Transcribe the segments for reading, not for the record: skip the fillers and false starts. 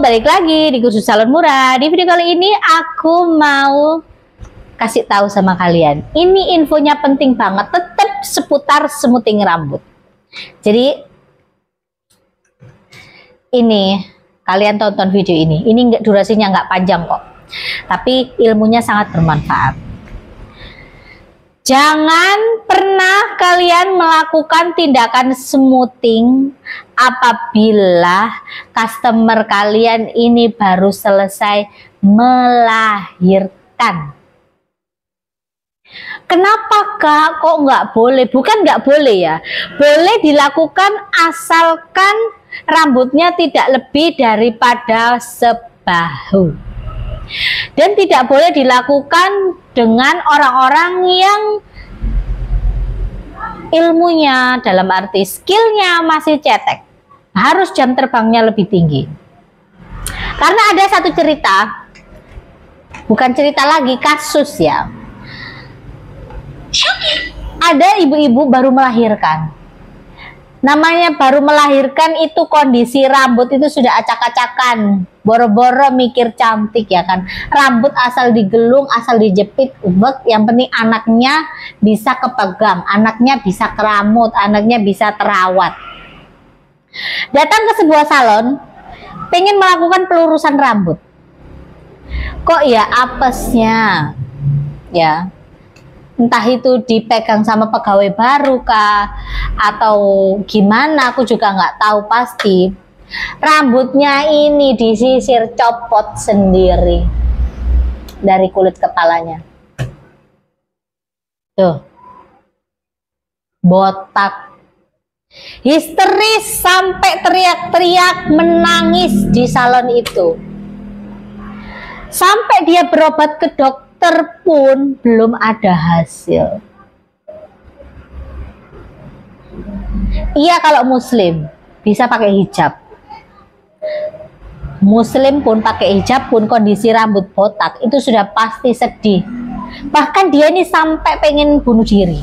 balik lagi di Kursus Salon Murah. Di video kali ini aku mau kasih tahu sama kalian. Ini infonya penting banget, tetap seputar smoothing rambut. Jadi ini kalian tonton video ini. Ini durasinya nggak panjang kok, tapi ilmunya sangat bermanfaat. Jangan pernah kalian melakukan tindakan smoothing apabila customer kalian ini baru selesai melahirkan. Kenapa Kak? Kok nggak boleh? Bukan nggak boleh ya. Boleh dilakukan asalkan rambutnya tidak lebih daripada sebahu. Dan tidak boleh dilakukan dengan orang-orang yang ilmunya, dalam arti skillnya masih cetek. Harus jam terbangnya lebih tinggi. Karena ada satu cerita, bukan cerita lagi, kasus ya. Ada ibu-ibu baru melahirkan. Namanya baru melahirkan itu kondisi rambut itu sudah acak-acakan, boro-boro mikir cantik ya kan, rambut asal digelung, asal dijepit, yang penting anaknya bisa kepegang, anaknya bisa keramut, anaknya bisa terawat. Datang ke sebuah salon, pengen melakukan pelurusan rambut, kok ya apesnya ya, entah itu dipegang sama pegawai baru kah atau gimana, aku juga nggak tahu pasti. Rambutnya ini disisir, copot sendiri dari kulit kepalanya. Tuh, botak. Histeris sampai teriak-teriak menangis di salon itu. Sampai dia berobat ke dokter pun belum ada hasil. Iya, kalau muslim bisa pakai hijab. Muslim pun pakai hijab pun kondisi rambut botak itu sudah pasti sedih. Bahkan dia ini sampai pengen bunuh diri.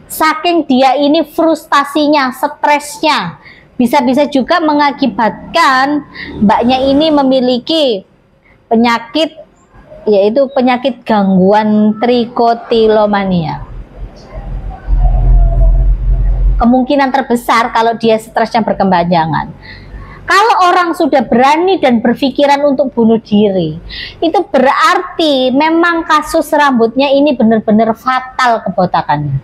Saking dia ini frustasinya, stresnya. Bisa-bisa juga mengakibatkan mbaknya ini memiliki penyakit, yaitu penyakit gangguan trikotilomania. Kemungkinan terbesar kalau dia stresnya berkepanjangan. Kalau orang sudah berani dan berpikiran untuk bunuh diri, itu berarti memang kasus rambutnya ini benar-benar fatal kebotakannya.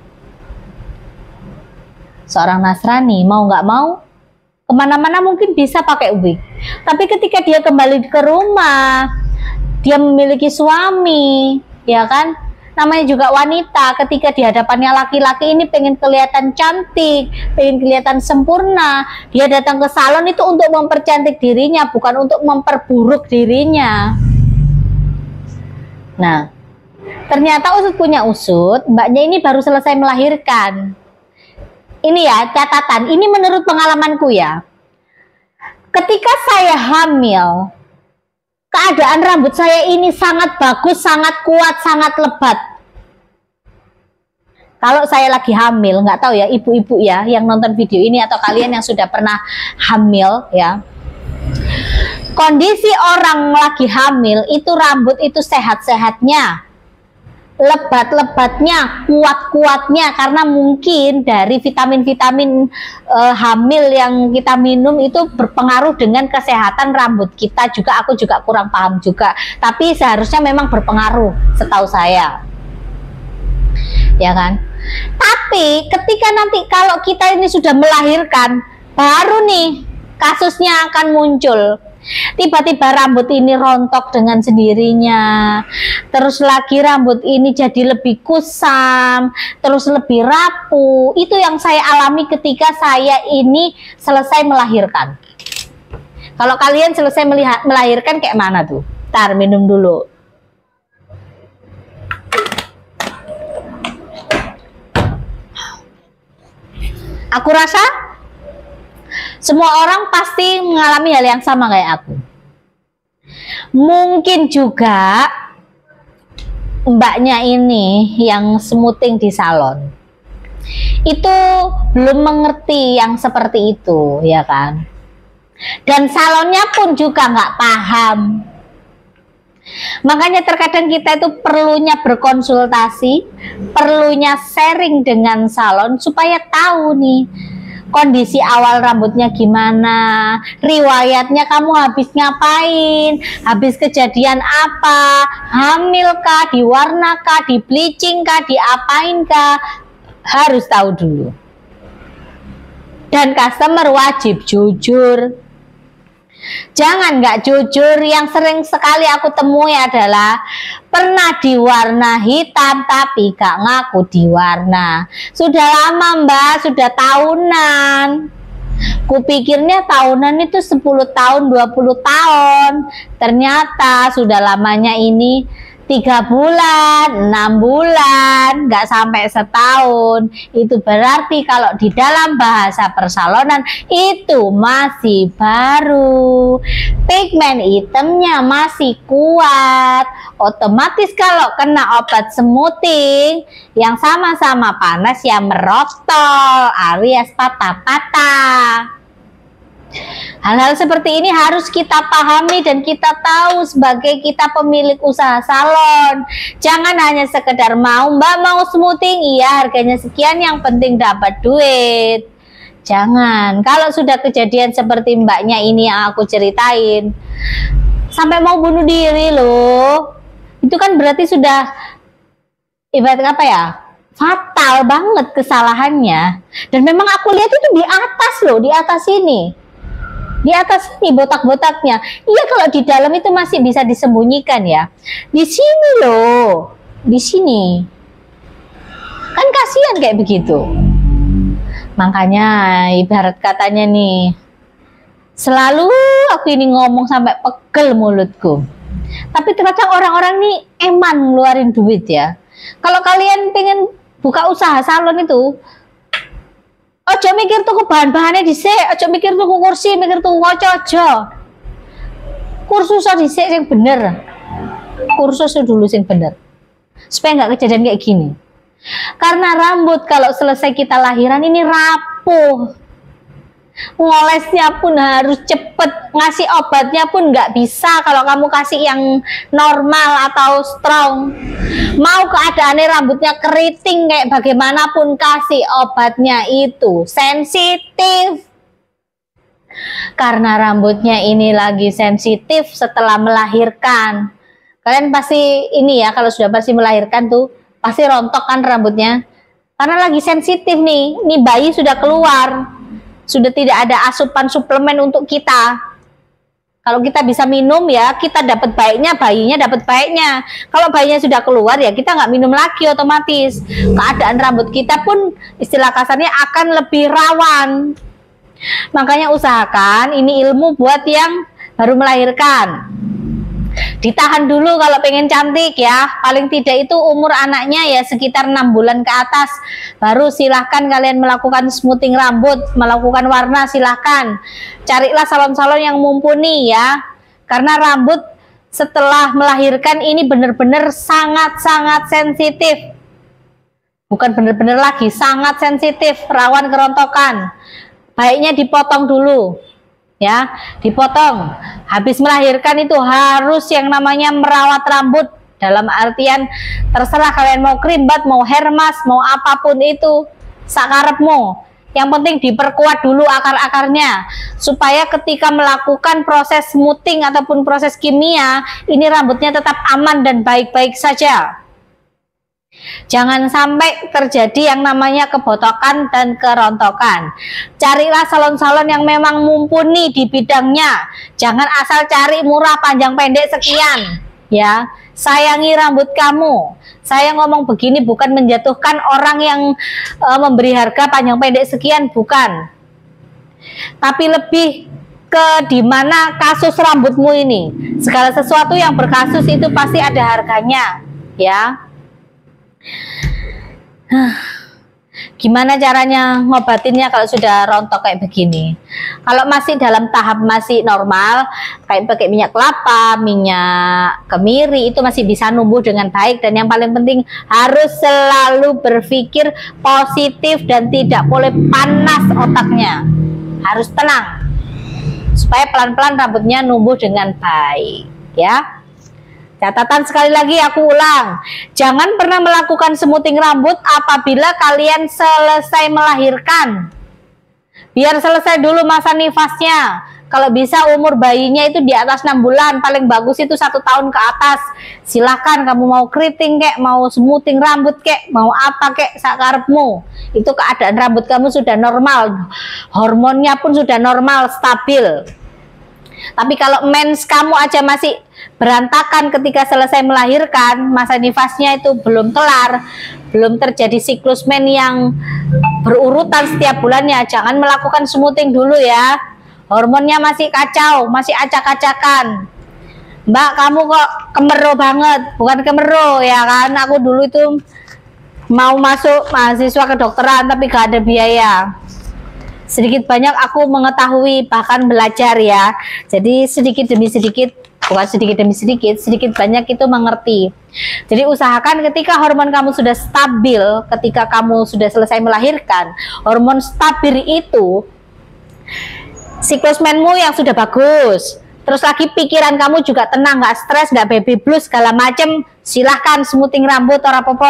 Seorang Nasrani mau nggak mau, kemana-mana mungkin bisa pakai wig. Tapi ketika dia kembali ke rumah, dia memiliki suami, ya kan? Namanya juga wanita, ketika di hadapannya laki-laki ini pengen kelihatan cantik, pengen kelihatan sempurna, dia datang ke salon itu untuk mempercantik dirinya, bukan untuk memperburuk dirinya. Nah, ternyata usut punya usut, mbaknya ini baru selesai melahirkan. Ini ya catatan, ini menurut pengalamanku ya. Ketika saya hamil, keadaan rambut saya ini sangat bagus, sangat kuat, sangat lebat. Kalau saya lagi hamil, nggak tahu ya ibu-ibu ya yang nonton video ini atau kalian yang sudah pernah hamil ya. Kondisi orang lagi hamil itu rambut itu sehat-sehatnya, lebat-lebatnya, kuat-kuatnya, karena mungkin dari vitamin-vitamin hamil yang kita minum itu berpengaruh dengan kesehatan rambut kita juga. Aku juga kurang paham juga, tapi seharusnya memang berpengaruh setahu saya, ya kan. Tapi ketika nanti kalau kita ini sudah melahirkan, baru nih kasusnya akan muncul. Tiba-tiba rambut ini rontok dengan sendirinya, terus lagi rambut ini jadi lebih kusam, terus lebih rapuh. Itu yang saya alami ketika saya ini selesai melahirkan. Kalau kalian selesai melahirkan kayak mana tuh? Ntar minum dulu. Aku rasa semua orang pasti mengalami hal yang sama kayak aku. Mungkin juga mbaknya ini yang smoothing di salon itu belum mengerti yang seperti itu, ya kan. Dan salonnya pun juga nggak paham. Makanya terkadang kita itu perlunya berkonsultasi, perlunya sharing dengan salon supaya tahu nih kondisi awal rambutnya gimana, riwayatnya kamu habis ngapain, habis kejadian apa, hamil kah, diwarna kah, di bleaching kah, diapain kah, harus tahu dulu. Dan customer wajib jujur. Jangan nggak jujur. Yang sering sekali aku temui adalah pernah diwarna hitam tapi gak ngaku diwarna. Sudah lama mbak, sudah tahunan. Kupikirnya tahunan itu 10 tahun, 20 tahun. Ternyata sudah lamanya ini 3 bulan, 6 bulan, nggak sampai setahun. Itu berarti kalau di dalam bahasa persalonan itu masih baru, pigmen hitamnya masih kuat. Otomatis kalau kena obat smoothing yang sama-sama panas ya merotol alias patah-patah. Hal-hal seperti ini harus kita pahami dan kita tahu sebagai kita pemilik usaha salon. Jangan hanya sekedar mbak mau smoothing, iya harganya sekian, yang penting dapat duit. Jangan. Kalau sudah kejadian seperti mbaknya ini yang aku ceritain, sampai mau bunuh diri loh, itu kan berarti sudah ibarat apa ya, fatal banget kesalahannya. Dan memang aku lihat itu di atas loh, di atas ini. Di atas ini botak-botaknya. Iya, kalau di dalam itu masih bisa disembunyikan ya. Di sini loh, di sini. Kan kasihan kayak begitu. Makanya ibarat katanya nih, selalu aku ini ngomong sampai pegel mulutku. Tapi ternyata orang-orang nih eman ngeluarin duit ya. Kalau kalian pengen buka usaha salon itu, ojo mikir tuku bahan-bahannya dhisik, ojo mikir tuku kursi, mikir tuku kaca, ojo. Kursus dhisik yang bener. Kursus dulu yang bener. Supaya nggak kejadian kayak gini. Karena rambut kalau selesai kita lahiran ini rapuh. Ngolesnya pun harus cepet, ngasih obatnya pun nggak bisa kalau kamu kasih yang normal atau strong. Mau keadaannya rambutnya keriting kayak bagaimanapun, kasih obatnya itu sensitif. Karena rambutnya ini lagi sensitif setelah melahirkan. Kalian pasti ini ya, kalau sudah pasti melahirkan tuh pasti rontok kan rambutnya. Karena lagi sensitif nih, ini bayi sudah keluar. Sudah tidak ada asupan suplemen untuk kita. Kalau kita bisa minum ya, kita dapat baiknya, bayinya dapat baiknya. Kalau bayinya sudah keluar ya, kita nggak minum lagi otomatis. Keadaan rambut kita pun istilah kasarnya akan lebih rawan. Makanya usahakan ini ilmu buat yang baru melahirkan. Ditahan dulu kalau pengen cantik ya. Paling tidak itu umur anaknya ya sekitar 6 bulan ke atas. Baru silahkan kalian melakukan smoothing rambut, melakukan warna silahkan. Carilah salon-salon yang mumpuni ya. Karena rambut setelah melahirkan ini benar-benar sangat-sangat sensitif. Bukan benar-benar lagi, sangat sensitif, rawan kerontokan. Baiknya dipotong dulu. Ya, dipotong. Habis melahirkan itu harus yang namanya merawat rambut, dalam artian terserah kalian mau krimbat, mau hair mask, mau apapun itu sakarepmu. Yang penting diperkuat dulu akar-akarnya supaya ketika melakukan proses smoothing ataupun proses kimia ini rambutnya tetap aman dan baik-baik saja. Jangan sampai terjadi yang namanya kebotokan dan kerontokan. Carilah salon-salon yang memang mumpuni di bidangnya. Jangan asal cari murah panjang pendek sekian. Ya, sayangi rambut kamu. Saya ngomong begini bukan menjatuhkan orang yang memberi harga panjang pendek sekian, bukan. Tapi lebih ke dimana kasus rambutmu ini. Segala sesuatu yang berkasus itu pasti ada harganya, ya. Gimana caranya ngobatinnya kalau sudah rontok kayak begini? Kalau masih dalam tahap masih normal, kayak pakai minyak kelapa, minyak kemiri, itu masih bisa numbuh dengan baik. Dan yang paling penting harus selalu berpikir positif dan tidak boleh panas otaknya, harus tenang. supaya pelan-pelan rambutnya numbuh dengan baik ya. Catatan sekali lagi aku ulang, jangan pernah melakukan smoothing rambut apabila kalian selesai melahirkan. Biar selesai dulu masa nifasnya. Kalau bisa umur bayinya itu di atas 6 bulan, paling bagus itu 1 tahun ke atas. Silahkan kamu mau keriting kek, mau smoothing rambut kek, mau apa kek, sakarepmu. Itu keadaan rambut kamu sudah normal, hormonnya pun sudah normal, stabil. Tapi kalau mens kamu aja masih berantakan ketika selesai melahirkan, masa nifasnya itu belum kelar, belum terjadi siklus men yang berurutan setiap bulannya, jangan melakukan smoothing dulu ya. Hormonnya masih kacau, masih acak-acakan. Mbak, kamu kok kemeroh banget? Bukan kemeroh ya kan, aku dulu itu mau masuk mahasiswa kedokteran tapi gak ada biaya. Sedikit banyak aku mengetahui, bahkan belajar ya. Jadi sedikit demi sedikit, bukan sedikit demi sedikit, sedikit banyak itu mengerti. Jadi usahakan ketika hormon kamu sudah stabil, ketika kamu sudah selesai melahirkan, hormon stabil itu siklus menmu yang sudah bagus, terus lagi pikiran kamu juga tenang, nggak stres, nggak baby blues segala macem, silahkan smoothing rambut orang popo.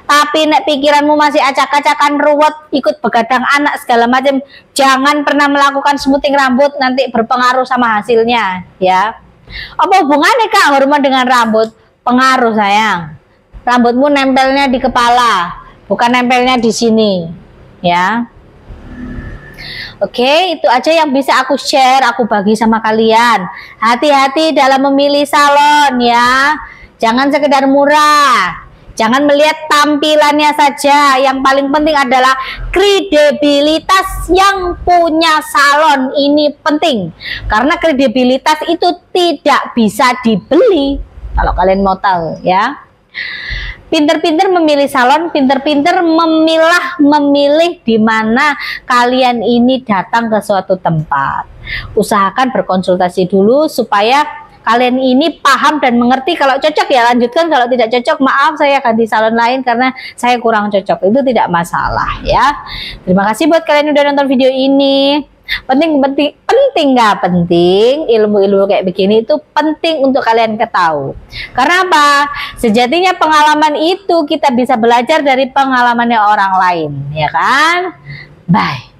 Tapi nek pikiranmu masih acak-acakan, ruwet, ikut begadang anak segala macem, jangan pernah melakukan smoothing rambut, nanti berpengaruh sama hasilnya ya. Apa hubungannya kak hormon dengan rambut? Pengaruh sayang. Rambutmu nempelnya di kepala, bukan nempelnya di sini ya. Oke, itu aja yang bisa aku share, aku bagi sama kalian. Hati-hati dalam memilih salon ya. Jangan sekedar murah. Jangan melihat tampilannya saja. Yang paling penting adalah kredibilitas yang punya salon. Ini penting. Karena kredibilitas itu tidak bisa dibeli. Kalau kalian mau tahu ya. Pinter-pinter memilih salon, pinter-pinter memilih di mana kalian ini datang ke suatu tempat. Usahakan berkonsultasi dulu supaya kalian ini paham dan mengerti. Kalau cocok ya lanjutkan, kalau tidak cocok maaf saya ganti salon lain karena saya kurang cocok. Itu tidak masalah ya. Terima kasih buat kalian yang udah nonton video ini. Penting nggak penting, ilmu-ilmu kayak begini itu penting untuk kalian ketahui. Karena apa? Sejatinya pengalaman itu kita bisa belajar dari pengalamannya orang lain, ya kan? Bye.